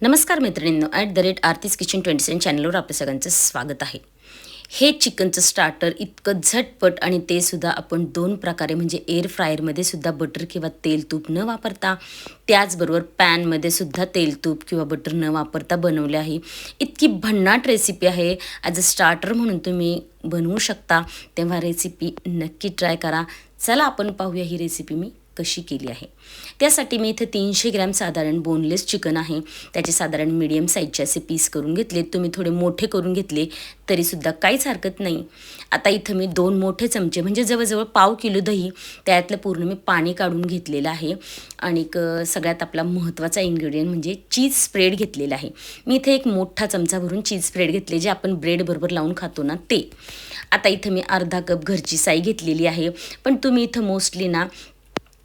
नमस्कार मैत्रिणींनो, @आरतीज किचन 27 चॅनलवर आपल्या सगळ्यांचं स्वागत आहे. हे चिकनचं स्टार्टर इतकं झटपट आणि ते सुद्धा आपण दोन प्रकारे म्हणजे एअर फ्रायरमध्ये सुद्धा बटर किंवा तेल तूप न वापरता, त्याचबरोबर पॅनमध्ये सुद्धा तेल तूप किंवा बटर न वापरता बनवले आहे. इतकी भन्नाट रेसिपी आहे. ॲज अ स्टार्टर म्हणून तुम्ही बनवू शकता. तेव्हा रेसिपी नक्की ट्राय करा. चला आपण पाहूया ही रेसिपी मी कशी केली आहे. त्यासाठी मी इथे 300 ग्रॅम साधारण बोनलेस चिकन आहे. त्याचे साधारण मीडियम साईजचे असे पीस करून घेतले. तुम्ही थोडे मोठे करून घेतले तरीसुद्धा काहीच हरकत नाही. आता इथं मी 2 मोठे चमचे म्हणजे जवळजवळ पाव किलो दही, त्यातलं पूर्ण मी पाणी काढून घेतलेलं आहे. आणि सगळ्यात आपला महत्त्वाचा इन्ग्रेडियंट म्हणजे चीज स्प्रेड घेतलेला आहे. मी इथे एक मोठा चमचा भरून चीज स्प्रेड घेतले, जे आपण ब्रेडबरोबर लावून खातो ना ते. आता इथं मी अर्धा कप घरची साई घेतलेली आहे. पण तुम्ही इथं मोस्टली ना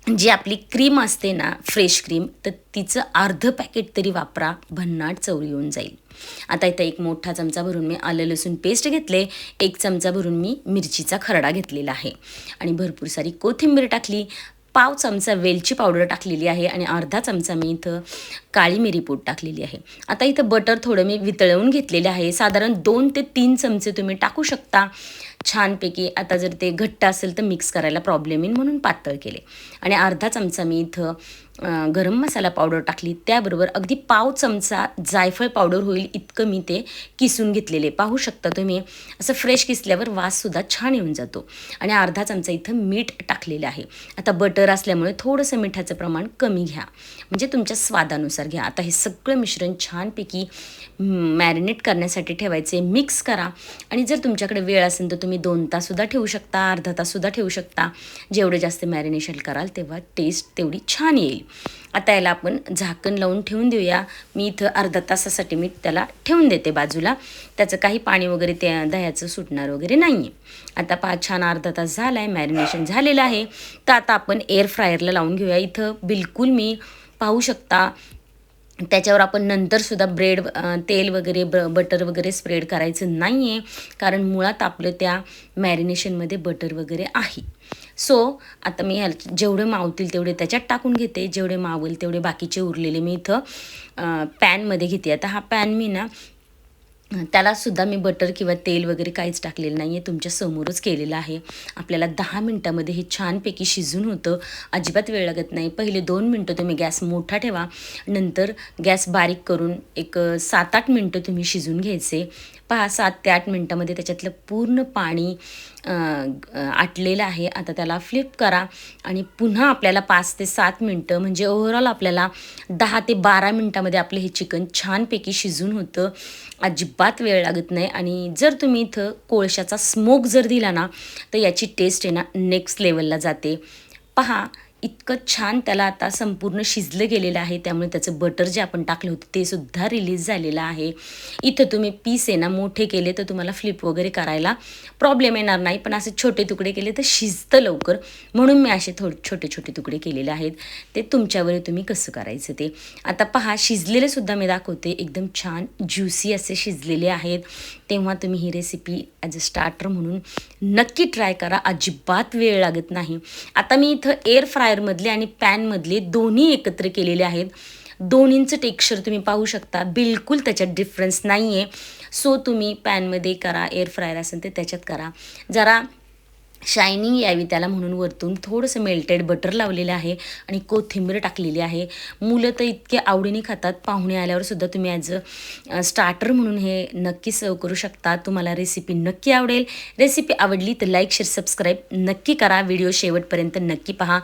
जी आपली क्रीम असते ना, फ्रेश क्रीम, तर तिचं अर्धं पॅकेट तरी वापरा, भन्नाट चव येऊन जाईल. आता इथं एक मोठा चमचा भरून मी आलं लसूण पेस्ट घेतले. 1 चमचा भरून मी मिरचीचा खरडा घेतलेला आहे आणि भरपूर सारी कोथिंबीर टाकली. पाव चमचा वेलची पावडर टाकलेली आहे आणि अर्धा चमचा मी इथं काळी मिरी पूड टाकलेली आहे. आता इथं बटर थोडं मी वितळवून घेतलेलं आहे. साधारण 2 ते 3 चमचे तुम्ही टाकू शकता छानपैकी. आता जर ते घट्ट असेल तर मिक्स करायला प्रॉब्लेम येईल म्हणून पातळ केले. आणि अर्धा चमचा मी इथं गरम मसाला पावडर टाकली. त्याबरोबर अगदी पाव चमचा जायफळ पावडर होईल इतकं मी ते किसून घेतलेले. पाहू शकता तुम्ही, असं फ्रेश किसल्यावर वाससुद्धा छान येऊन जातो. आणि अर्धा चमचा इथं मीठ टाकलेलं आहे. आता बटर असल्यामुळे थोडंसं मिठाचं प्रमाण कमी घ्या, म्हणजे तुमच्या स्वादानुसार घ्या. आता हे सगळं मिश्रण छानपैकी मॅरिनेट करण्यासाठी ठेवायचे. मिक्स करा. आणि जर तुमच्याकडे वेळ असेल तर तुम्ही 2 ताससुद्धा ठेवू शकता, अर्धा ताससुद्धा ठेवू शकता. जेवढं जास्त मॅरिनेशन कराल तेव्हा टेस्ट तेवढी छान येईल. आता याला आपण झाकण लावून ठेवून देऊया. मी इथं अर्धा तासासाठी मी त्याला ठेवून देते बाजूला. त्याचं काही पाणी वगैरे त्या दह्याचं सुटणार वगैरे नाही आहे. आता छान अर्धा तास झाला आहे, मॅरिनेशन झालेलं आहे. तर आता आपण एअर फ्रायरला लावून घेऊया. इथं बिलकुल मी पाहू शकता त्याच्यावर आपण नंतरसुद्धा ब्रेड तेल वगैरे बटर वगैरे स्प्रेड करायचं नाही आहे, कारण मुळात आपलं त्या मॅरिनेशनमध्ये बटर वगैरे आहे. सो आता मी जेवढे मावतील तेवढे त्याच्यात टाकून घेते. जेवढे मावेल तेवढे बाकीचे उरलेले मी इथं पॅनमध्ये घेते. आता हा पॅन मी ना त्यालासुद्धा मी बटर किंवा तेल वगैरे काहीच टाकलेलं नाही आहे, तुमच्या समोरच केलेलं आहे. आपल्याला 10 मिनटामध्ये हे छानपैकी शिजून होतं. अजिबात वेळ लागत नाही. पहिले 2 मिनटं तुम्ही गॅस मोठा ठेवा, नंतर गॅस बारीक करून एक 7-8 मिनटं तुम्ही शिजून घ्यायचे. पहा 7 ते 8 मिनटामध्ये त्याच्यातलं पूर्ण पाणी आटलेलं आहे. आता त्याला फ्लिप करा आणि पुन्हा आपल्याला 5 ते 7 मिनटं म्हणजे ओव्हरऑल आपल्याला 10 ते 12 मिनटामध्ये आपलं हे चिकन छानपैकी शिजून होतं. अजिबात वेळ लागत नाही. आणि जर तुम्ही इथं कोळशाचा स्मोक जर दिला ना, तर याची टेस्ट आहे ना नेक्स्ट लेवलला जाते. पहा इतकं छान त्याला आता संपूर्ण शिजलं गेलेलं आहे. त्यामुळे त्याचं बटर जे आपण टाकलं होतं ते सुद्धा रिलीज झालेलं आहे. इथं तुम्ही पीस आहे ना मोठे केले तर तुम्हाला फ्लिप वगैरे करायला प्रॉब्लेम येणार नाही, पण असे छोटे तुकडे केले तर शिजतं लवकर, म्हणून मी असे छोटे छोटे तुकडे केलेले आहेत. ते तुमच्यावर तुम्ही कसं करायचं ते. आता पहा शिजलेले सुद्धा मी दाखवते. एकदम छान ज्युसी असे शिजलेले आहेत. तेव्हा तुम्ही ही रेसिपी ॲज अ स्टार्टर म्हणून नक्की ट्राय करा. अजिबात वेळ लागत नाही. आता मी इथं एअर फ्रायरमधले आणि पॅनमधले दोन्ही एकत्र केलेले आहेत. दोन्हींचं टेक्स्चर तुम्ही पाहू शकता, बिलकुल त्याच्यात डिफरन्स नाही आहे. सो तुम्ही पॅनमध्ये करा, एअर फ्रायर असेल तर त्याच्यात करा. जरा शायनिंग यावी त्याला म्हणून वरतून थोडंसं मेल्टेड बटर लावलेलं आहे आणि कोथिंबीर टाकलेली आहे. मुलं तर इतके आवडीने खातात. पाहुणे आल्यावर सुद्धा तुम्ही ॲज अ स्टार्टर म्हणून हे नक्की सर्व करू शकता. तुम्हाला रेसिपी नक्की आवडेल. रेसिपी आवडली तर लाईक शेअर सबस्क्राईब नक्की करा. व्हिडिओ शेवटपर्यंत नक्की पहा.